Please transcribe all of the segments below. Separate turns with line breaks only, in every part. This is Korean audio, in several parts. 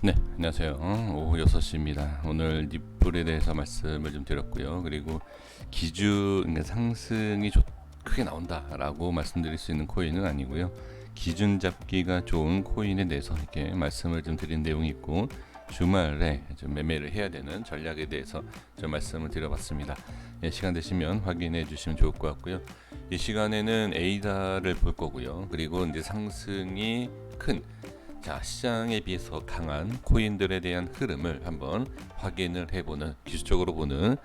네, 안녕하세요. 오후 6시입니다. 오늘 립불에 대해서 말씀을 좀 드렸고요. 그리고 그러니까 상승이 크게 나온다라고 말씀드릴 수 있는 코인은 아니고요. 기준 잡기가 좋은 코인에 대해서 이렇게 말씀을 좀 드린 내용이 있고, 주말에 좀 매매를 해야 되는 전략에 대해서 좀 말씀을 드려봤습니다. 예, 시간 되시면 확인해 주시면 좋을 것 같고요. 이 시간에는 에이다를 볼 거고요. 그리고 이제 상승이 큰 시장에 비해서 강한 코인들에 대한 흐름을 한번 확인을 해보는, 기술적으로 보는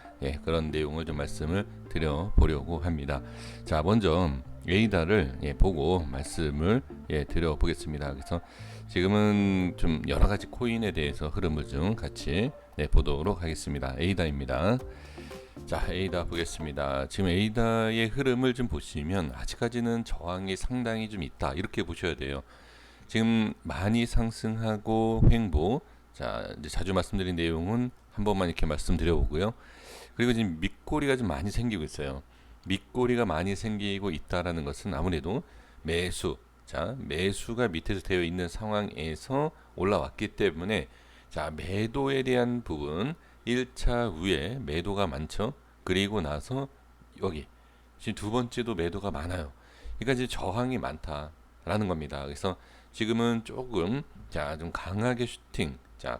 그런 내용을 좀 말씀을 드려보려고 합니다. 자, 먼저 에이다를 보고 말씀을 드려보겠습니다. 그래서 지금은 좀 여러가지 코인에 대해서 흐름을 좀 같이 보도록 하겠습니다. 에이다입니다. 자, 에이다 보겠습니다. 지금 에이다의 흐름을 좀 보시면 아직까지는 저항이 상당히 좀 있다, 이렇게 보셔야 돼요. 지금 많이 상승하고 횡보, 이제 자주 말씀드린 내용은 한 번만 이렇게 말씀드려보고요. 그리고 지금 밑꼬리가 좀 많이 생기고 있어요. 밑꼬리가 많이 생기고 있다라는 것은 아무래도 매수가 밑에서 되어 있는 상황에서 올라왔기 때문에, 매도에 대한 부분 1차 위에 매도가 많죠. 그리고 나서 여기 지금 두 번째도 매도가 많아요. 그러니까 이제 저항이 많다라는 겁니다. 그래서 지금은 조금 좀 강하게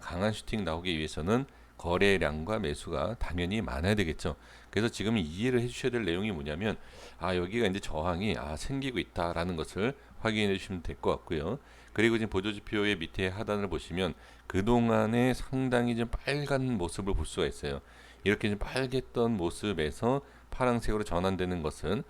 강한 슈팅 나오기 위해서는 거래량과 매수가 당연히 많아야 되겠죠. 그래서 지금 이해를 해주셔야 될 내용이 뭐냐면, 여기가 이제 저항이 생기고 있다라는 것을 확인해 주시면 될 것 같고요. 그리고 지금 보조지표의 밑에 하단을 보시면 그동안에 상당히 좀 빨간 모습을 볼 수가 있어요. 이렇게 좀 빨갰던 모습에서 파란색으로 전환되는 것은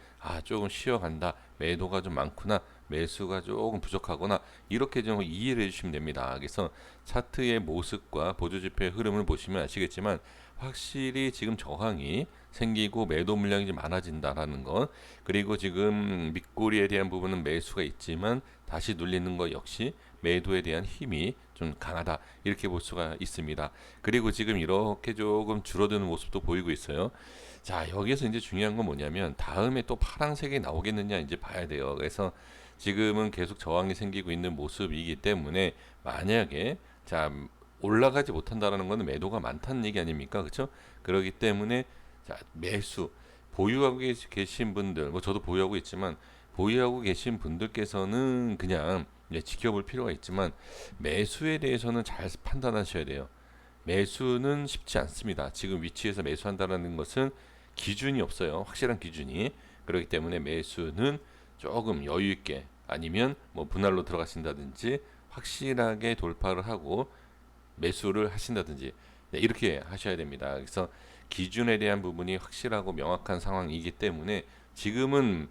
조금 쉬어간다, 매도가 좀 많구나, 매수가 조금 부족하거나, 이렇게 좀 이해를 해주시면 됩니다. 그래서 차트의 모습과 보조지표의 흐름을 보시면 아시겠지만, 확실히 지금 저항이 생기고 매도 물량이 좀 많아진다라는 것, 그리고 지금 밑꼬리에 대한 부분은 매수가 있지만 다시 눌리는 것 역시 매도에 대한 힘이 좀 강하다, 이렇게 볼 수가 있습니다. 그리고 지금 이렇게 조금 줄어드는 모습도 보이고 있어요. 자, 여기에서 이제 중요한 건 뭐냐면, 다음에 또 파란색이 나오겠느냐 이제 봐야 돼요. 그래서 지금은 계속 저항이 생기고 있는 모습이기 때문에, 만약에 올라가지 못한다라는 것은 매도가 많다는 얘기 아닙니까? 그렇죠? 그렇기 때문에 매수 보유하고 계신 분들, 뭐 저도 보유하고 있지만, 보유하고 계신 분들께서는 그냥 지켜볼 필요가 있지만, 매수에 대해서는 잘 판단하셔야 돼요. 매수는 쉽지 않습니다. 지금 위치에서 매수한다는 것은 기준이 없어요. 확실한 기준이. 그렇기 때문에 매수는 조금 여유 있게, 아니면 뭐 분할로 들어가신다든지 확실하게 돌파를 하고 매수를 하신다든지, 이렇게 하셔야 됩니다. 그래서 기준에 대한 부분이 확실하고 명확한 상황이기 때문에, 지금은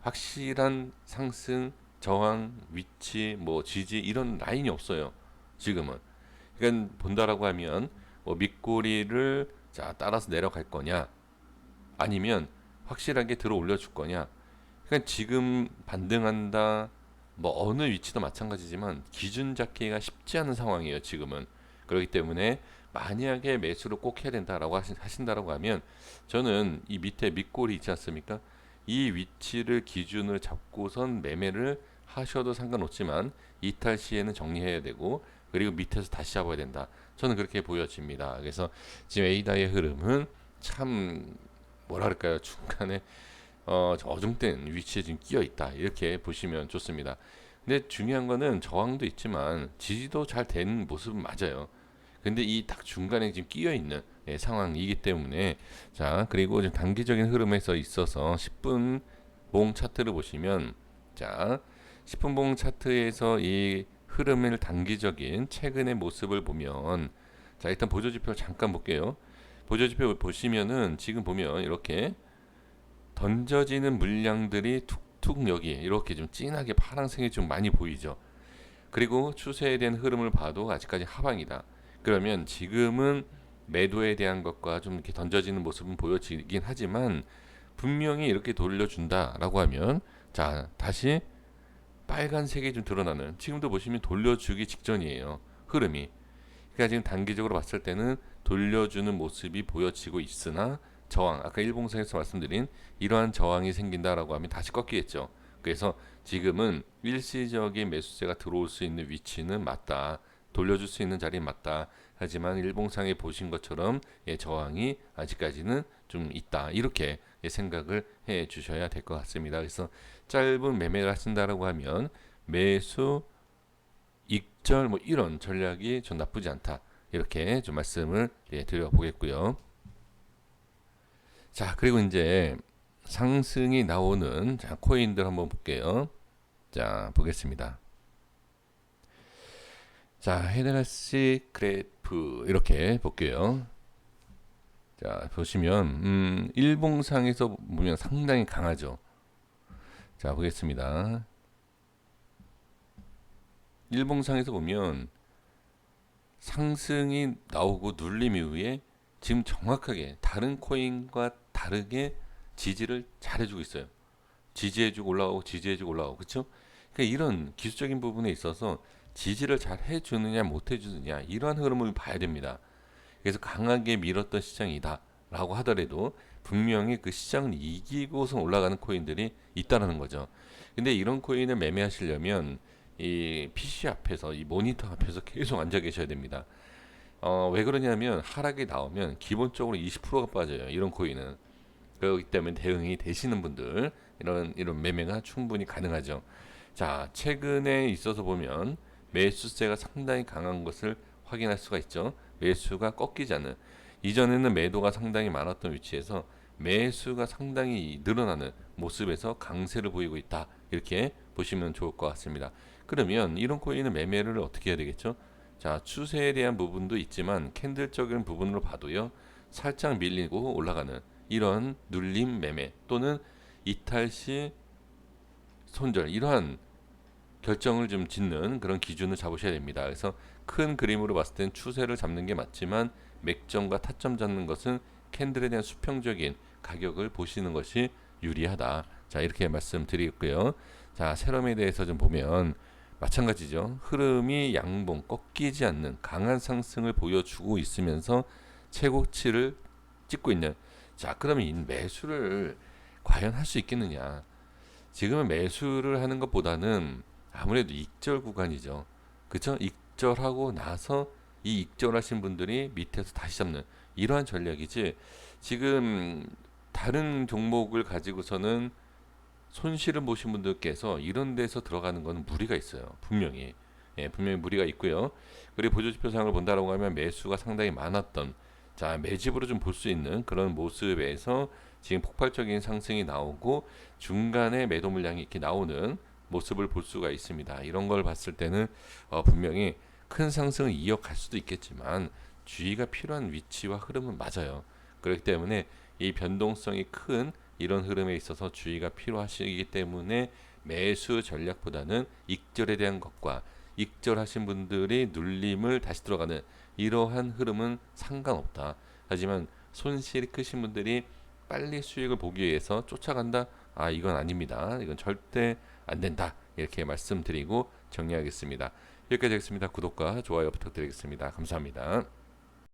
확실한 상승, 저항, 위치, 뭐 지지, 이런 라인이 없어요. 지금은. 그러니까 본다라고 하면 뭐 밑꼬리를 따라서 내려갈 거냐, 아니면 확실하게 들어 올려줄 거냐. 그러니까 지금 반등한다, 뭐 어느 위치도 마찬가지지만 기준 잡기가 쉽지 않은 상황이에요, 지금은. 그렇기 때문에 만약에 매수를 꼭 해야 된다라고 하신다라고 하면, 저는 이 밑에 밑골이 있지 않습니까? 이 위치를 기준을 잡고선 매매를 하셔도 상관없지만, 이탈 시에는 정리해야 되고, 그리고 밑에서 다시 잡아야 된다. 저는 그렇게 보여집니다. 그래서 지금 에이다의 흐름은 참 뭐랄까요, 중간에 어중된 위치에 지금 끼어 있다, 이렇게 보시면 좋습니다. 근데 중요한 거는 저항도 있지만 지지도 잘 된 모습은 맞아요. 근데 이 딱 중간에 지금 끼어 있는 상황이기 때문에, 그리고 지금 단기적인 흐름에서 있어서 10분 봉 차트를 보시면, 10분 봉 차트에서 이 흐름을 단기적인 최근의 모습을 보면, 일단 보조지표 잠깐 볼게요. 보조지표 보시면은 지금 보면 이렇게 던져지는 물량들이 툭툭 여기 이렇게 좀 진하게 파란색이 좀 많이 보이죠. 그리고 추세에 대한 흐름을 봐도 아직까지 하방이다. 그러면 지금은 매도에 대한 것과 좀 이렇게 던져지는 모습은 보여지긴 하지만, 분명히 이렇게 돌려준다라고 하면, 다시 빨간색이 좀 드러나는, 지금도 보시면 돌려주기 직전이에요, 흐름이. 그러니까 지금 단기적으로 봤을 때는 돌려주는 모습이 보여지고 있으나, 저항, 아까 일봉상에서 말씀드린 이러한 저항이 생긴다라고 하면 다시 꺾이겠죠. 그래서 지금은 일시적인 매수세가 들어올 수 있는 위치는 맞다. 돌려줄 수 있는 자리는 맞다. 하지만 일봉상에 보신 것처럼 저항이 아직까지는 좀 있다. 이렇게 생각을 해 주셔야 될 것 같습니다. 그래서 짧은 매매를 하신다라고 하면 매수, 익절 뭐 이런 전략이 좀 나쁘지 않다. 이렇게 좀 말씀을 드려보겠고요. 자, 그리고 이제 상승이 나오는 코인들 한번 볼게요. 자, 보겠습니다. 자, 헤드라시 그래프 이렇게 볼게요. 자, 보시면 일봉상에서 보면 상당히 강하죠. 자, 보겠습니다. 일봉상에서 보면 상승이 나오고 눌림 이후에 지금 정확하게 다른 코인과 다르게 지지를 잘 해주고 있어요. 지지해주고 올라오고 지지해주고 올라오고, 그렇죠? 그러니까 이런 기술적인 부분에 있어서 지지를 잘 해주느냐 못 해주느냐 이러한 흐름을 봐야 됩니다. 그래서 강하게 밀었던 시장이다라고 하더라도 분명히 그 시장을 이기고서 올라가는 코인들이 있다라는 거죠. 근데 이런 코인을 매매하시려면 이 PC 앞에서 이 모니터 앞에서 계속 앉아 계셔야 됩니다. 왜 그러냐면 하락이 나오면 기본적으로 20%가 빠져요. 이런 코인은. 그렇기 때문에 대응이 되시는 분들 이런 매매가 충분히 가능하죠. 자, 최근에 있어서 보면 매수세가 상당히 강한 것을 확인할 수가 있죠. 매수가 꺾이지 않는, 이전에는 매도가 상당히 많았던 위치에서 매수가 상당히 늘어나는 모습에서 강세를 보이고 있다. 이렇게 보시면 좋을 것 같습니다. 그러면 이런 코인은 매매를 어떻게 해야 되겠죠? 자, 추세에 대한 부분도 있지만 캔들적인 부분으로 봐도요. 살짝 밀리고 올라가는 이런 눌림 매매 또는 이탈 시 손절, 이러한 결정을 좀 짓는 그런 기준을 잡으셔야 됩니다. 그래서 큰 그림으로 봤을 땐 추세를 잡는 게 맞지만 맥점과 타점 잡는 것은 캔들에 대한 수평적인 가격을 보시는 것이 유리하다. 자, 이렇게 말씀드리고요. 자, 세럼에 대해서 좀 보면 마찬가지죠. 흐름이 양봉 꺾이지 않는 강한 상승을 보여주고 있으면서 최고치를 찍고 있는, 자, 그러면 이 매수를 과연 할 수 있겠느냐? 지금은 매수를 하는 것보다는 아무래도 익절 구간이죠. 그쵸? 익절하고 나서 이 익절하신 분들이 밑에서 다시 잡는 이러한 전략이지, 지금 다른 종목을 가지고서는 손실을 보신 분들께서 이런 데서 들어가는 것은 무리가 있어요. 분명히. 분명히 무리가 있고요. 그리고 보조지표상을 본다라고 하면 매수가 상당히 많았던, 자, 매집으로 좀 볼 수 있는 그런 모습에서 지금 폭발적인 상승이 나오고 중간에 매도 물량이 이렇게 나오는 모습을 볼 수가 있습니다. 이런 걸 봤을 때는 분명히 큰 상승을 이어갈 수도 있겠지만 주의가 필요한 위치와 흐름은 맞아요. 그렇기 때문에 이 변동성이 큰 이런 흐름에 있어서 주의가 필요하시기 때문에 매수 전략보다는 익절에 대한 것과 익절하신 분들이 눌림을 다시 들어가는 이러한 흐름은 상관없다. 하지만 손실이 크신 분들이 빨리 수익을 보기 위해서 쫓아간다? 아, 이건 아닙니다. 이건 절대 안 된다. 이렇게 말씀드리고 정리하겠습니다. 여기까지 하겠습니다. 구독과 좋아요 부탁드리겠습니다. 감사합니다.